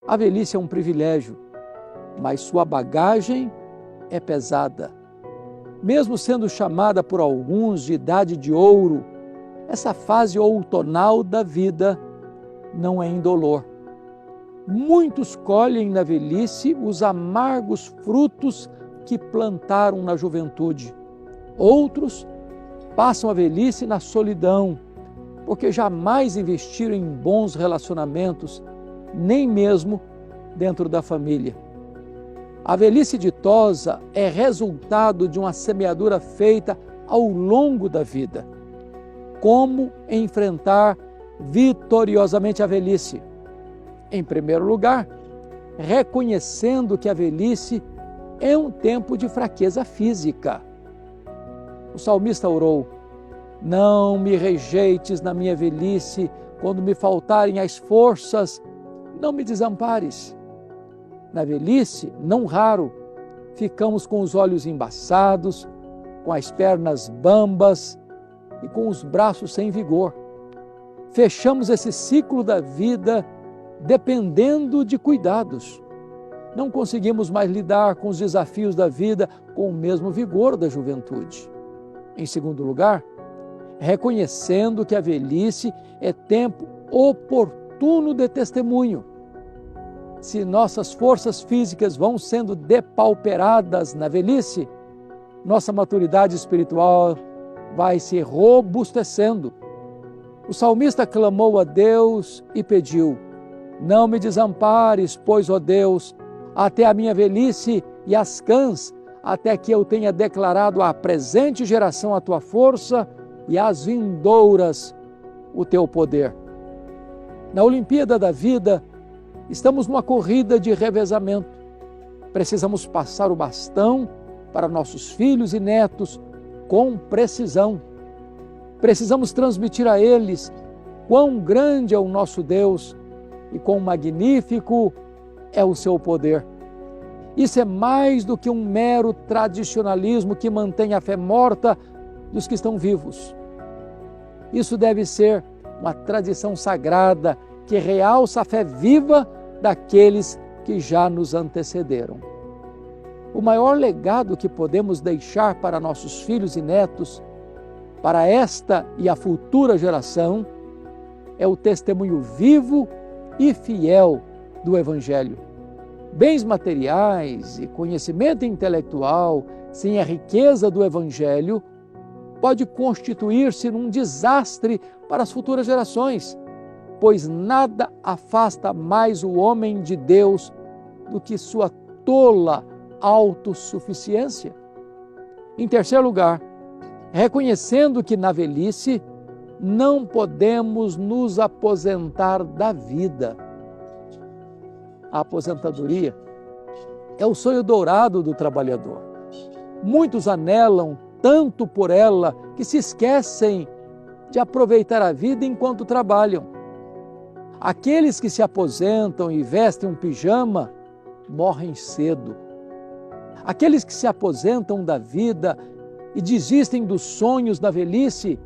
A velhice é um privilégio, mas sua bagagem é pesada. Mesmo sendo chamada por alguns de idade de ouro, essa fase outonal da vida não é indolor. Muitos colhem na velhice os amargos frutos que plantaram na juventude. Outros passam a velhice na solidão, porque jamais investiram em bons relacionamentos, nem mesmo dentro da família. A velhice ditosa é resultado de uma semeadura feita ao longo da vida. Como enfrentar vitoriosamente a velhice? Em primeiro lugar, reconhecendo que a velhice é um tempo de fraqueza física. O salmista orou: não me rejeites na minha velhice, quando me faltarem as forças, não me desampares. Na velhice, não raro, ficamos com os olhos embaçados, com as pernas bambas e com os braços sem vigor. Fechamos esse ciclo da vida dependendo de cuidados. Não conseguimos mais lidar com os desafios da vida com o mesmo vigor da juventude. Em segundo lugar, reconhecendo que a velhice é tempo oportuno de testemunho. Se nossas forças físicas vão sendo depauperadas na velhice, nossa maturidade espiritual vai se robustecendo. O salmista clamou a Deus e pediu: não me desampares, pois, ó Deus, até a minha velhice e as cãs, até que eu tenha declarado à presente geração a tua força e às vindouras o teu poder. Na Olimpíada da vida, estamos numa corrida de revezamento. Precisamos passar o bastão para nossos filhos e netos com precisão. Precisamos transmitir a eles quão grande é o nosso Deus e quão magnífico é o seu poder. Isso é mais do que um mero tradicionalismo que mantém a fé morta dos que estão vivos. Isso deve ser uma tradição sagrada que realça a fé viva daqueles que já nos antecederam. O maior legado que podemos deixar para nossos filhos e netos, para esta e a futura geração, é o testemunho vivo e fiel do Evangelho. Bens materiais e conhecimento intelectual sem a riqueza do Evangelho pode constituir-se num desastre para as futuras gerações, pois nada afasta mais o homem de Deus do que sua tola autossuficiência. Em terceiro lugar, reconhecendo que na velhice não podemos nos aposentar da vida. A aposentadoria é o sonho dourado do trabalhador. Muitos anelam tanto por ela que se esquecem de aproveitar a vida enquanto trabalham. Aqueles que se aposentam e vestem um pijama morrem cedo. Aqueles que se aposentam da vida e desistem dos sonhos da velhice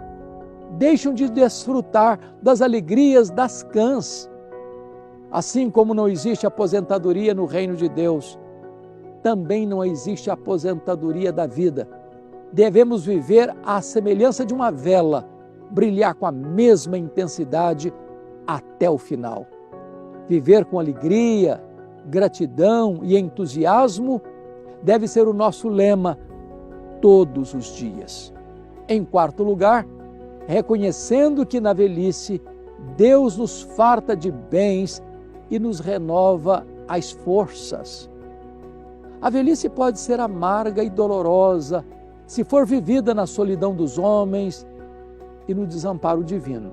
deixam de desfrutar das alegrias das cãs. Assim como não existe aposentadoria no reino de Deus, também não existe aposentadoria da vida. Devemos viver à semelhança de uma vela, brilhar com a mesma intensidade até o final. Viver com alegria, gratidão e entusiasmo deve ser o nosso lema todos os dias. Em quarto lugar, reconhecendo que na velhice Deus nos farta de bens e nos renova as forças. A velhice pode ser amarga e dolorosa se for vivida na solidão dos homens e no desamparo divino.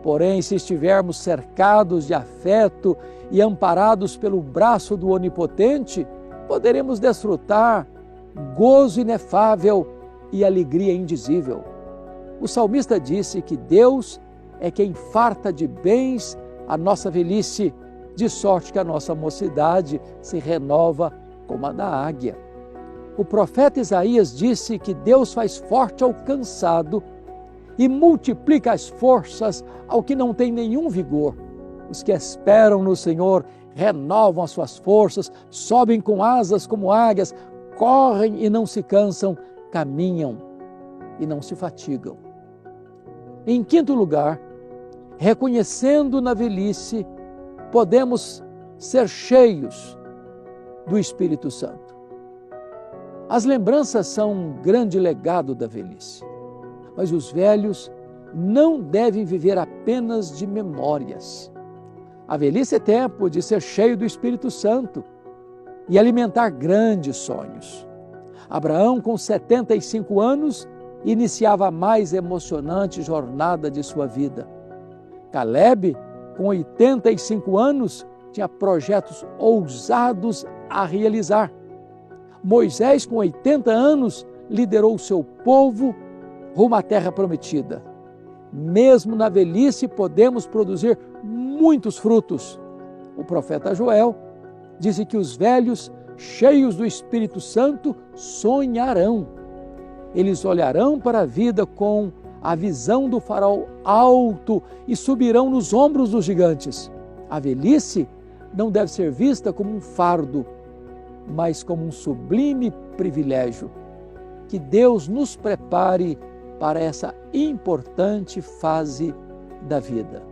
Porém, se estivermos cercados de afeto e amparados pelo braço do Onipotente, poderemos desfrutar gozo inefável e alegria indizível. O salmista disse que Deus é quem farta de bens a nossa velhice, de sorte que a nossa mocidade se renova como a da águia. O profeta Isaías disse que Deus faz forte ao cansado e multiplica as forças ao que não tem nenhum vigor. Os que esperam no Senhor renovam as suas forças, sobem com asas como águias, correm e não se cansam, caminham e não se fatigam. Em quinto lugar, reconhecendo na velhice, podemos ser cheios do Espírito Santo. As lembranças são um grande legado da velhice, mas os velhos não devem viver apenas de memórias. A velhice é tempo de ser cheio do Espírito Santo e alimentar grandes sonhos. Abraão, com 75 anos, iniciava a mais emocionante jornada de sua vida. Caleb, com 85 anos, tinha projetos ousados a realizar. Moisés, com 80 anos, liderou seu povo rumo à terra prometida. Mesmo na velhice, podemos produzir muitos frutos. O profeta Joel disse que os velhos, cheios do Espírito Santo, sonharão. Eles olharão para a vida com a visão do farol alto e subirão nos ombros dos gigantes. A velhice não deve ser vista como um fardo, mas como um sublime privilégio. Que Deus nos prepare para essa importante fase da vida.